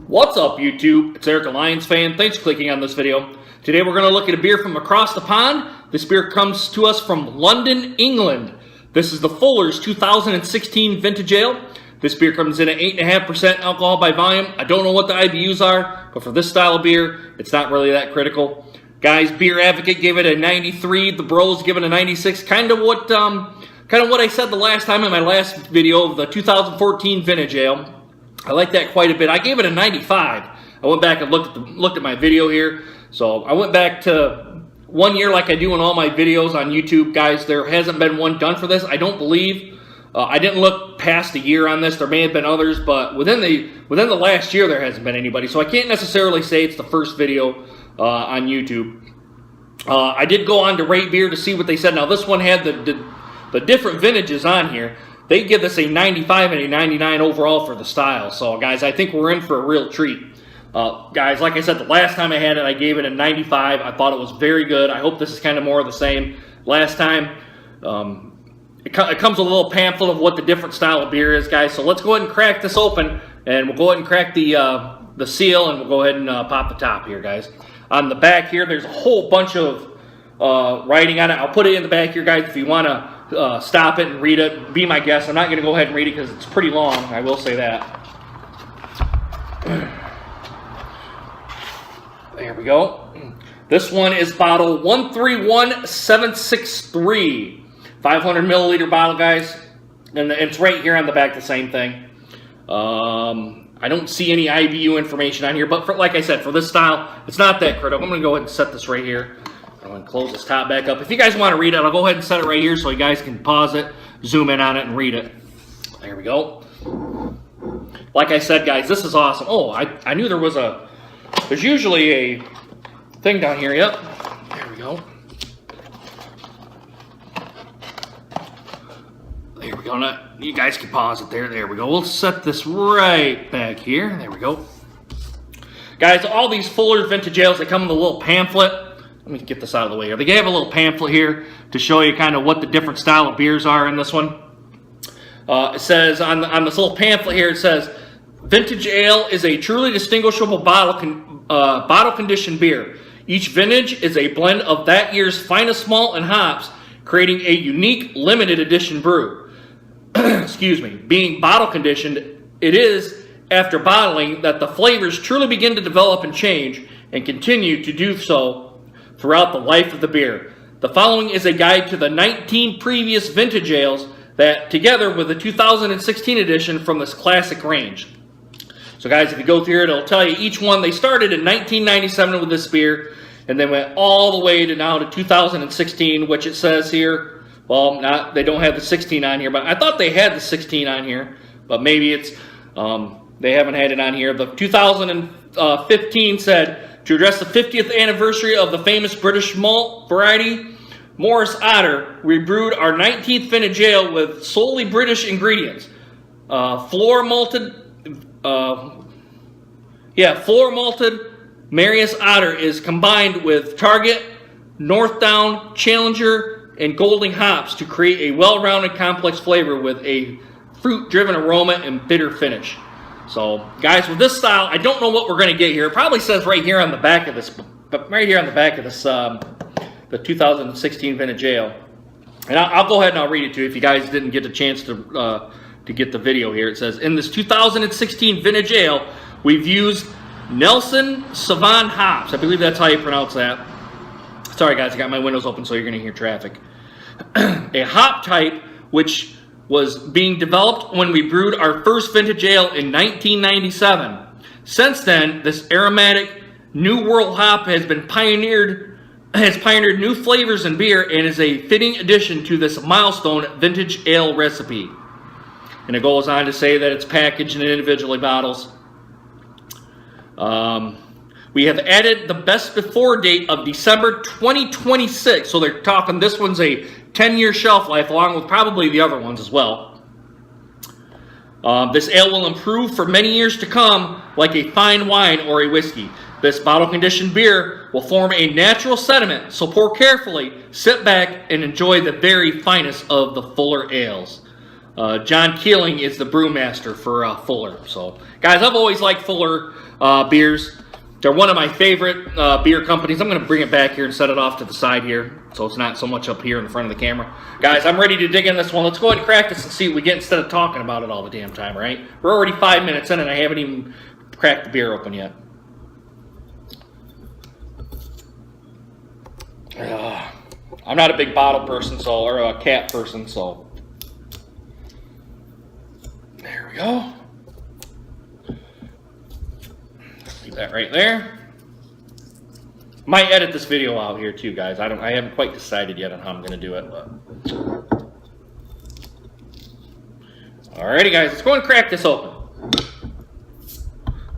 What's up, YouTube? It's EricALionsFan. Thanks for clicking on this video. Today we're going to look at a beer from across the pond. This beer comes to us from London, England. This is the Fuller's 2016 Vintage Ale. This beer comes in at 8.5% alcohol by volume. I don't know what the IBUs are, but for this style of beer, it's not really that critical. Guys, Beer Advocate gave it a 93. The Bros give it a 96. Kind of what I said the last time in my last video of the 2014 Vintage Ale. I like that quite a bit. I gave it a 95. I went back and looked at my video here. So I went back to 1 year like I do in all my videos on YouTube. Guys, there hasn't been one done for this, I don't believe. I didn't look past a year on this. There may have been others, but within the last year there hasn't been anybody. So I can't necessarily say it's the first video on YouTube. I did go on to Rate Beer to see what they said. Now this one had the different vintages on here. They give this a 95 and a 99 overall for the style. So, guys, I think we're in for a real treat. Guys, like I said, the last time I had it, I gave it a 95. I thought it was very good. I hope this is kind of more of the same. Last time, it comes with a little pamphlet of what the different style of beer is, guys. So let's go ahead and crack this open, and we'll go ahead and crack the seal, and we'll go ahead and pop the top here, guys. On the back here, there's a whole bunch of writing on it. I'll put it in the back here, guys, if you want to stop it and read it. Be my guest. I'm not going to go ahead and read it because it's pretty long. I will say that. There we go. This one is bottle 131763. 500 milliliter bottle, guys. And it's right here on the back, the same thing. I don't see any IBU information on here, but like I said, for this style, it's not that critical. I'm going to go ahead and set this right here. I'm going to close this top back up. If you guys want to read it, I'll go ahead and set it right here so you guys can pause it, zoom in on it, and read it. There we go. Like I said, guys, this is awesome. Oh, I knew there's usually a thing down here. Yep. There we go. There we go. Now, you guys can pause it there. There we go. We'll set this right back here. There we go. Guys, all these Fuller's Vintage Ales, they come with a little pamphlet. Let me get this out of the way here. They have a little pamphlet here to show you kind of what the different style of beers are in this one. It says on this little pamphlet here, it says, Vintage Ale is a truly distinguishable bottle-conditioned beer. Each vintage is a blend of that year's finest malt and hops, creating a unique limited edition brew. Excuse me. Being bottle-conditioned, it is, after bottling, that the flavors truly begin to develop and change, and continue to do so throughout the life of the beer. The following is a guide to the 19 previous vintage ales that, together with the 2016 edition from this classic range. So guys, if you go through here, it'll tell you each one. They started in 1997 with this beer, and then went all the way to now to 2016, which it says here, well, they don't have the 16 on here, but I thought they had the 16 on here, but maybe it's, they haven't had it on here. The 2015 said, to address the 50th anniversary of the famous British malt variety, Morris Otter, we brewed our 19th vintage ale with solely British ingredients. Floor malted Marius Otter is combined with Target, Northdown, Challenger, and Golding hops to create a well-rounded complex flavor with a fruit-driven aroma and bitter finish. So, guys, with this style, I don't know what we're going to get here. It probably says right here on the back of this, the 2016 Vintage Ale. And I'll go ahead and I'll read it to you if you guys didn't get a chance to get the video here. It says, in this 2016 Vintage Ale, we've used Nelson Sauvin hops. I believe that's how you pronounce that. Sorry, guys, I got my windows open, so you're going to hear traffic. A hop type which was being developed when we brewed our first vintage ale in 1997. Since then, this aromatic New World hop has pioneered new flavors in beer and is a fitting addition to this milestone vintage ale recipe. And it goes on to say that it's packaged in individually bottles. We have added the best before date of December 2026. So they're talking, this one's a 10-year shelf life, along with probably the other ones as well. This ale will improve for many years to come, like a fine wine or a whiskey. This bottle-conditioned beer will form a natural sediment, so pour carefully, sit back, and enjoy the very finest of the Fuller ales. John Keeling is the brewmaster for Fuller. So, guys, I've always liked Fuller beers. They're one of my favorite beer companies. I'm going to bring it back here and set it off to the side here, so it's not so much up here in the front of the camera. Guys, I'm ready to dig in this one. Let's go ahead and crack this and see what we get instead of talking about it all the damn time, right? We're already 5 minutes in and I haven't even cracked the beer open yet. I'm not a big bottle person, or a cap person, so there we go. Leave that right there. Might edit this video out here too, guys. I haven't quite decided yet on how I'm going to do it. But alrighty, guys, let's go and crack this open.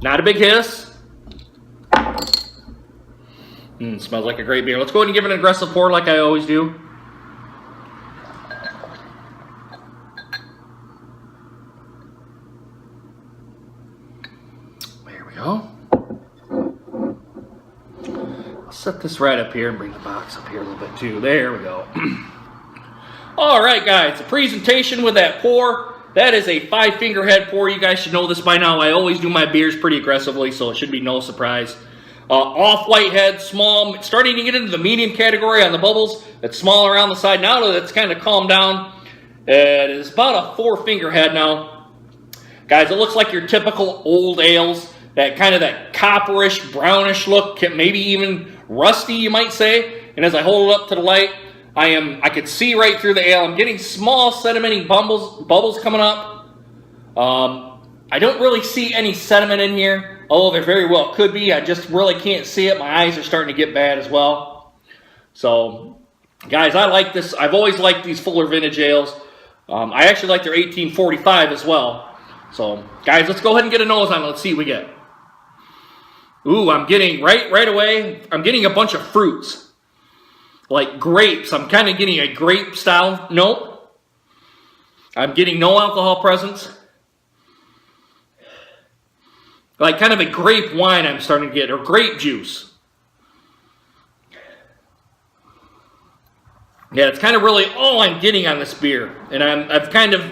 Not a big hiss. Smells like a great beer. Let's go ahead and give it an aggressive pour like I always do. There we go. I'll set this right up here and bring the box up here a little bit too. There we go. Alright, guys, the presentation with that pour. That is a 5-finger head pour. You guys should know this by now. I always do my beers pretty aggressively, so it should be no surprise. Off-white head, small, starting to get into the medium category on the bubbles. It's small around the side. Now that it's kind of calmed down, it is about a 4-finger head now. Guys, it looks like your typical old ales. That kind of that copperish, brownish look, maybe even rusty, you might say. And as I hold it up to the light, I could see right through the ale. I'm getting small sedimenting bubbles coming up. I don't really see any sediment in here. Although there very well could be. I just really can't see it. My eyes are starting to get bad as well. So, guys, I like this. I've always liked these Fuller vintage ales. I actually like their 1845 as well. So, guys, let's go ahead and get a nose on it. Let's see what we get. Ooh, I'm getting, right away, I'm getting a bunch of fruits. Like grapes. I'm kind of getting a grape style note. I'm getting no alcohol presence. Like kind of a grape wine I'm starting to get, or grape juice. Yeah, it's kind of really all I'm getting on this beer. And I've kind of,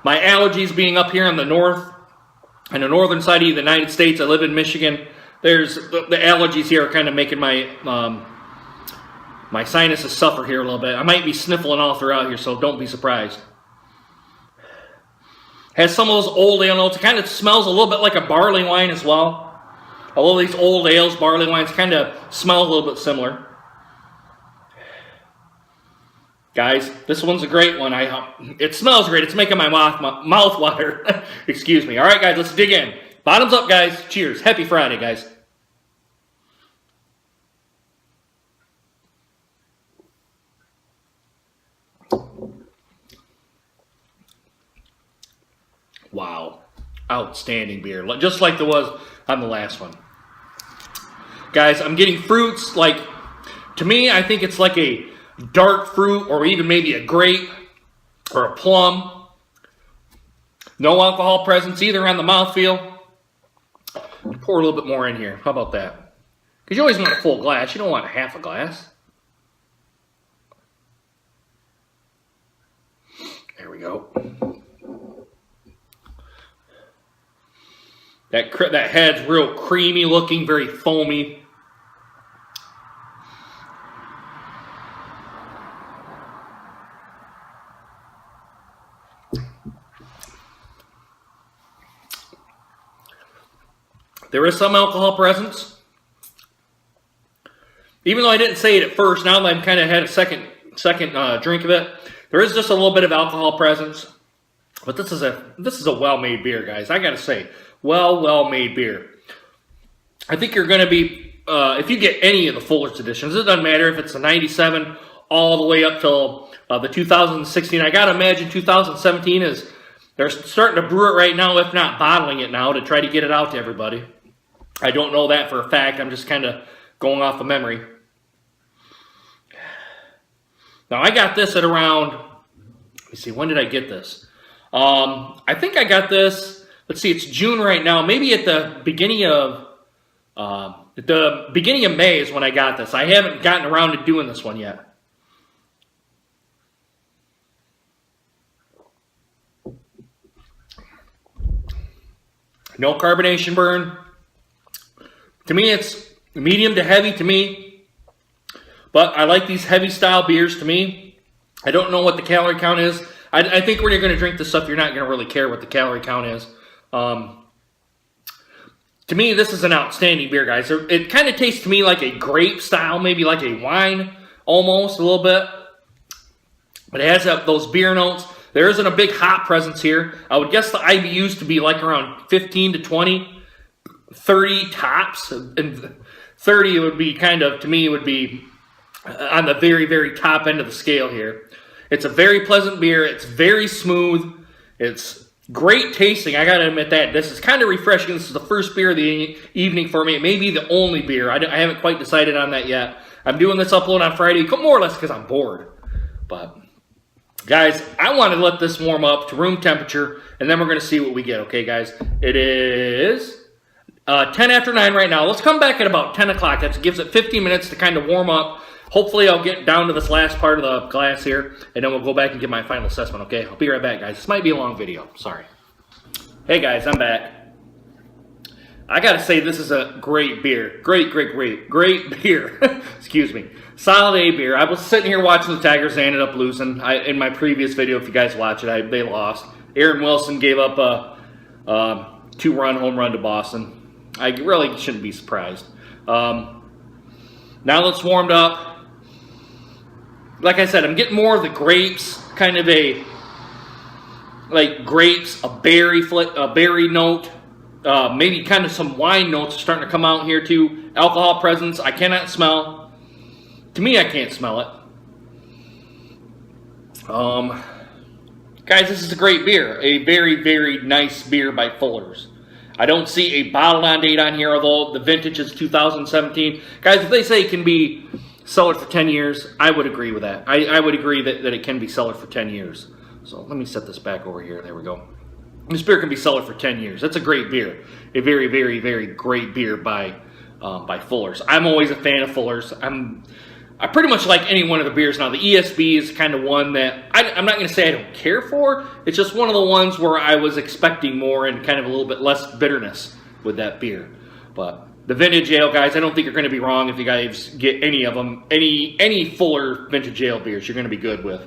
my allergies being up here on the northern side of the United States. I live in Michigan. There's, the allergies here are kind of making my, my sinuses suffer here a little bit. I might be sniffling all throughout here, so don't be surprised. Has some of those old ale notes. It kind of smells a little bit like a barley wine as well. All of these old ales, barley wines, kind of smell a little bit similar. Guys, this one's a great one. It smells great. It's making my mouth water. Excuse me. All right, guys, let's dig in. Bottoms up, guys. Cheers. Happy Friday, guys. Wow. Outstanding beer. Just like there was on the last one. Guys, I'm getting fruits. Like, to me, I think it's like a dark fruit or even maybe a grape or a plum. No alcohol presence either on the mouthfeel. Pour a little bit more in here. How about that? Because you always want a full glass. You don't want half a glass. There we go. That head's real creamy looking, very foamy. There is some alcohol presence. Even though I didn't say it at first, now that I've kind of had a second drink of it, there is just a little bit of alcohol presence. But this is a well-made beer, guys. I gotta say, well-made beer. I think you're gonna be, if you get any of the Fuller's editions, it doesn't matter if it's a 97 all the way up till the 2016. I gotta imagine 2017 is, they're starting to brew it right now, if not bottling it now, to try to get it out to everybody. I don't know that for a fact. I'm just kind of going off of memory. Now, I got this at around, let me see, when did I get this? I think I got this, let's see, it's June right now. Maybe at the beginning of May is when I got this. I haven't gotten around to doing this one yet. No carbonation burn. To me, it's medium to heavy to me. But I like these heavy style beers to me. I don't know what the calorie count is. I think when you're going to drink this stuff, you're not going to really care what the calorie count is. To me, this is an outstanding beer, guys. It kind of tastes to me like a grape style, maybe like a wine almost a little bit. But it has those beer notes. There isn't a big hop presence here. I would guess the IBUs to be like around 15 to 20, 30 tops. And 30 would be kind of, to me, would be on the very, very top end of the scale here. It's a very pleasant beer. It's very smooth. It's great tasting. I got to admit that. This is kind of refreshing. This is the first beer of the evening for me. It may be the only beer. I haven't quite decided on that yet. I'm doing this upload on Friday, more or less because I'm bored. But, guys, I want to let this warm up to room temperature, and then we're going to see what we get, okay, guys? It is 10 after 9 right now. Let's come back at about 10 o'clock. That gives it 15 minutes to kind of warm up. Hopefully, I'll get down to this last part of the glass here, and then we'll go back and give my final assessment, okay? I'll be right back, guys. This might be a long video. Sorry. Hey, guys, I'm back. I got to say, this is a great beer. Great beer. Excuse me. Solid A beer. I was sitting here watching the Tigers. They ended up losing. In my previous video, if you guys watch it, they lost. Aaron Wilson gave up a 2-run home run to Boston. I really shouldn't be surprised. Now that it's warmed up, like I said, I'm getting more of the grapes, kind of like grapes, a berry note, maybe kind of some wine notes are starting to come out here too. Alcohol presence, I cannot smell. To me, I can't smell it. Guys, this is a great beer. A very, very nice beer by Fuller's. I don't see a bottle on date on here, although the vintage is 2017. Guys, if they say it can be cellared for 10 years, I would agree with that. I would agree that it can be cellared for 10 years. So let me set this back over here. There we go. This beer can be cellared for 10 years. That's a great beer. A very, very, very great beer by Fuller's. I'm always a fan of Fuller's. I pretty much like any one of the beers now. The ESB is kind of one that I'm not going to say I don't care for. It's just one of the ones where I was expecting more and kind of a little bit less bitterness with that beer. But the vintage ale, guys, I don't think you're going to be wrong if you guys get any of them. Any Fuller vintage ale beers you're going to be good with.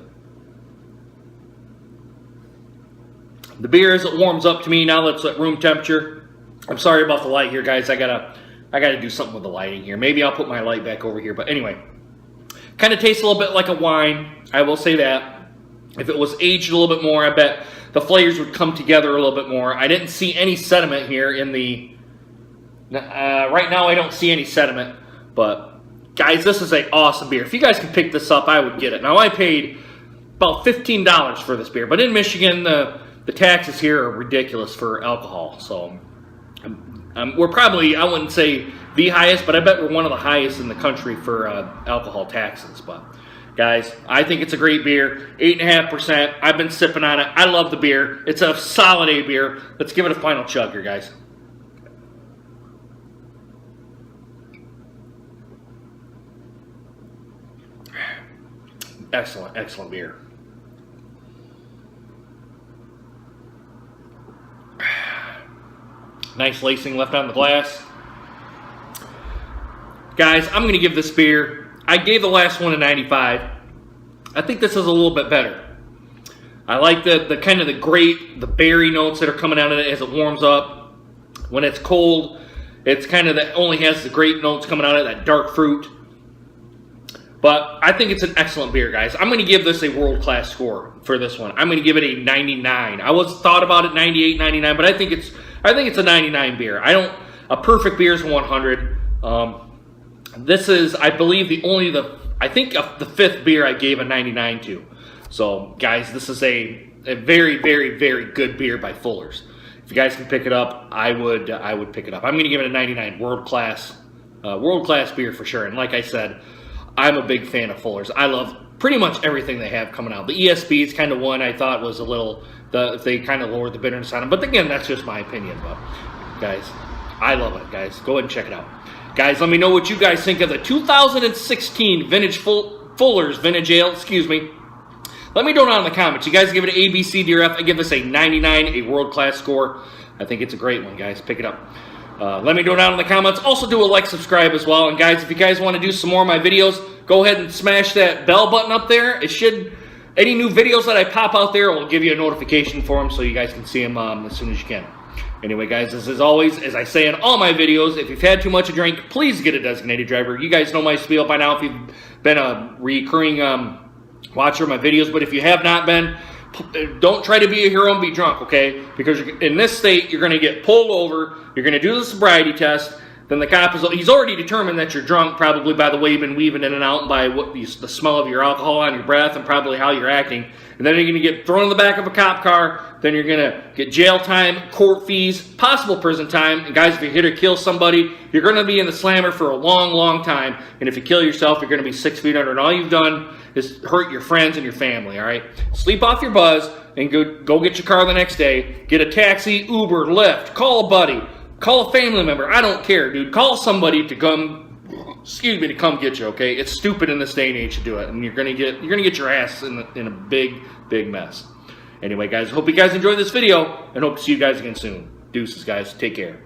The beer, as it warms up to me, now that's at room temperature. I'm sorry about the light here, guys. I gotta do something with the lighting here. Maybe I'll put my light back over here. But anyway, kind of tastes a little bit like a wine. I will say that. If it was aged a little bit more, I bet the flavors would come together a little bit more. I didn't see any sediment here in the... right now, I don't see any sediment. But, guys, this is an awesome beer. If you guys can pick this up, I would get it. Now, I paid about $15 for this beer. But in Michigan, the taxes here are ridiculous for alcohol. So, we're probably, I wouldn't say the highest, but I bet we're one of the highest in the country for alcohol taxes. But, guys, I think it's a great beer. 8.5%. I've been sipping on it. I love the beer. It's a solid A beer. Let's give it a final chug here, guys. Excellent, excellent beer. Nice lacing left on the glass. Guys, I'm going to give this beer, I gave the last one a 95. I think this is a little bit better. I like the kind of the berry notes that are coming out of it as it warms up. When it's cold, it's kind of only has the grape notes coming out of that dark fruit. But I think it's an excellent beer, guys. I'm going to give this a world-class score for this one. I'm going to give it a 99. I was thought about it 98, 99, but I think it's a 99 beer. A perfect beer is 100. This is, I believe, I think the fifth beer I gave a 99 to. So, guys, this is a very, very, very good beer by Fuller's. If you guys can pick it up, I would pick it up. I'm going to give it a 99. World-class beer for sure. And like I said, I'm a big fan of Fuller's. I love pretty much everything they have coming out. The ESB is kind of one I thought was a little, they kind of lowered the bitterness on them. But again, that's just my opinion. But guys, I love it, guys. Go ahead and check it out. Guys, let me know what you guys think of the 2016 vintage Fuller's Vintage Ale. Excuse me. Let me know down in the comments. You guys give it an A, B, C, D, or F. I give this a 99, a world-class score. I think it's a great one, guys. Pick it up. Let me know down in the comments. Also do a like, subscribe as well. And guys, if you guys want to do some more of my videos, go ahead and smash that bell button up there. It should, any new videos that I pop out there will give you a notification for them so you guys can see them as soon as you can. Anyway, guys, as always, as I say in all my videos, if you've had too much to drink, please get a designated driver. You guys know my spiel by now if you've been a recurring watcher of my videos. But if you have not been, don't try to be a hero and be drunk, okay? Because in this state, you're going to get pulled over. You're going to do the sobriety test. Then the cop he's already determined that you're drunk, probably by the way you've been weaving in and out, and by the smell of your alcohol on your breath, and probably how you're acting. And then you're going to get thrown in the back of a cop car. Then you're going to get jail time, court fees, possible prison time. And guys, if you hit or kill somebody, you're going to be in the slammer for a long, long time. And if you kill yourself, you're going to be 6 feet under. And all you've done is hurt your friends and your family, all right? Sleep off your buzz and go get your car the next day. Get a taxi, Uber, Lyft, call a buddy. Call a family member. I don't care, dude. Call somebody to come, to come get you, okay? It's stupid in this day and age to do it, and you're gonna get your ass in a big, big mess. Anyway, guys, hope you guys enjoyed this video, and hope to see you guys again soon. Deuces, guys. Take care.